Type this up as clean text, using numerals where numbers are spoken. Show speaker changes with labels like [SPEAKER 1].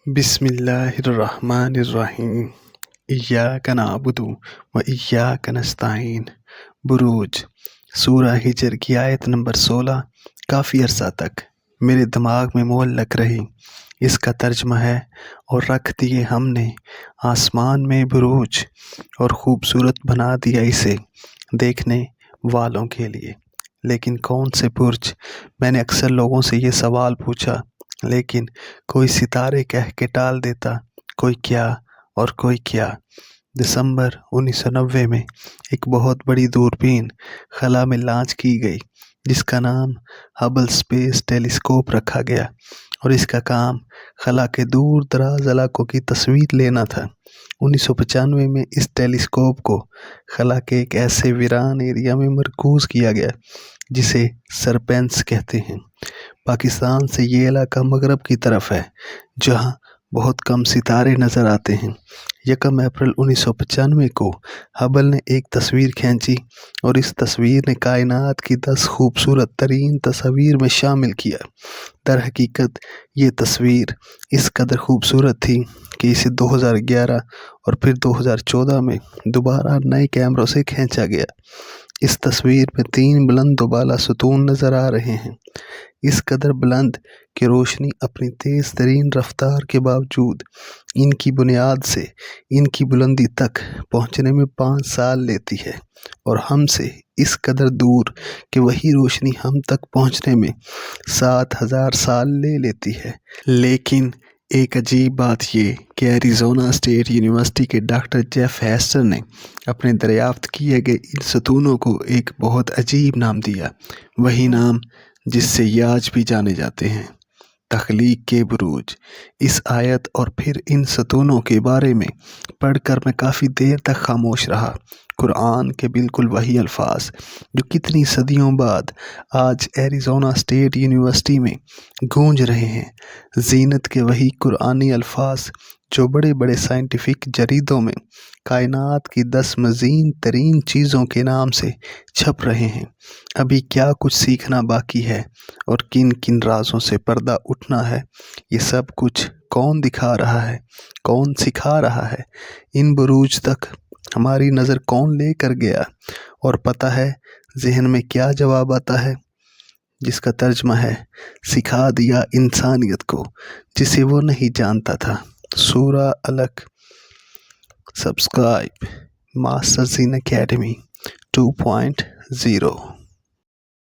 [SPEAKER 1] بسم اللہ الرحمن الرحیم ایاک نعبد و ایاک نستعین۔ بروج سورہ ہجر کی آیت نمبر 16 کافی عرصہ تک میرے دماغ میں معلق رہی۔ اس کا ترجمہ ہے اور رکھ دیے ہم نے آسمان میں بروج اور خوبصورت بنا دیا اسے دیکھنے والوں کے لیے۔ لیکن کون سے برج؟ میں نے اکثر لوگوں سے یہ سوال پوچھا، لیکن کوئی ستارے کہہ کے ٹال دیتا، کوئی کیا اور کوئی کیا۔ دسمبر 1990 میں ایک بہت بڑی دوربین خلا میں لانچ کی گئی جس کا نام ہبل اسپیس ٹیلیسکوپ رکھا گیا، اور اس کا کام خلا کے دور دراز علاقوں کی تصویر لینا تھا۔ 1995 میں اس ٹیلیسکوپ کو خلا کے ایک ایسے ویران ایریا میں مرکوز کیا گیا جسے سرپینس کہتے ہیں۔ پاکستان سے یہ علاقہ مغرب کی طرف ہے جہاں بہت کم ستارے نظر آتے ہیں۔ 1 اپریل 1995 کو ہبل نے ایک تصویر کھینچی اور اس تصویر نے کائنات کی 10 خوبصورت ترین تصاویر میں شامل کیا۔ در حقیقت یہ تصویر اس قدر خوبصورت تھی کہ اسے 2011 اور پھر 2014 میں دوبارہ نئے کیمروں سے کھینچا گیا۔ اس تصویر میں 3 بلند و بالا ستون نظر آ رہے ہیں، اس قدر بلند کہ روشنی اپنی تیز ترین رفتار کے باوجود ان کی بنیاد سے ان کی بلندی تک پہنچنے میں 5 سال لیتی ہے، اور ہم سے اس قدر دور کہ وہی روشنی ہم تک پہنچنے میں 7000 سال لے لیتی ہے۔ لیکن ایک عجیب بات یہ کہ ایریزونا اسٹیٹ یونیورسٹی کے ڈاکٹر جیف ہیسٹر نے اپنے دریافت کیے گئے ان ستونوں کو ایک بہت عجیب نام دیا، وہی نام جس سے یہ آج بھی جانے جاتے ہیں، تخلیق کے بروج۔ اس آیت اور پھر ان ستونوں کے بارے میں پڑھ کر میں کافی دیر تک خاموش رہا۔ قرآن کے بالکل وہی الفاظ جو کتنی صدیوں بعد آج ایریزونا اسٹیٹ یونیورسٹی میں گونج رہے ہیں، زینت کے وہی قرآنی الفاظ جو بڑے بڑے سائنٹیفک جریدوں میں کائنات کی 10 مزین ترین چیزوں کے نام سے چھپ رہے ہیں۔ ابھی کیا کچھ سیکھنا باقی ہے اور کن کن رازوں سے پردہ اٹھنا ہے، یہ سب کچھ کون دکھا رہا ہے، کون سکھا رہا ہے، ان بروج تک ہماری نظر کون لے کر گیا، اور پتہ ہے ذہن میں کیا جواب آتا ہے، جس کا ترجمہ ہے سکھا دیا انسانیت کو جسے وہ نہیں جانتا تھا۔ سورہ علق۔ سبسکرائب ماسٹر زین اکیڈمی 2.0۔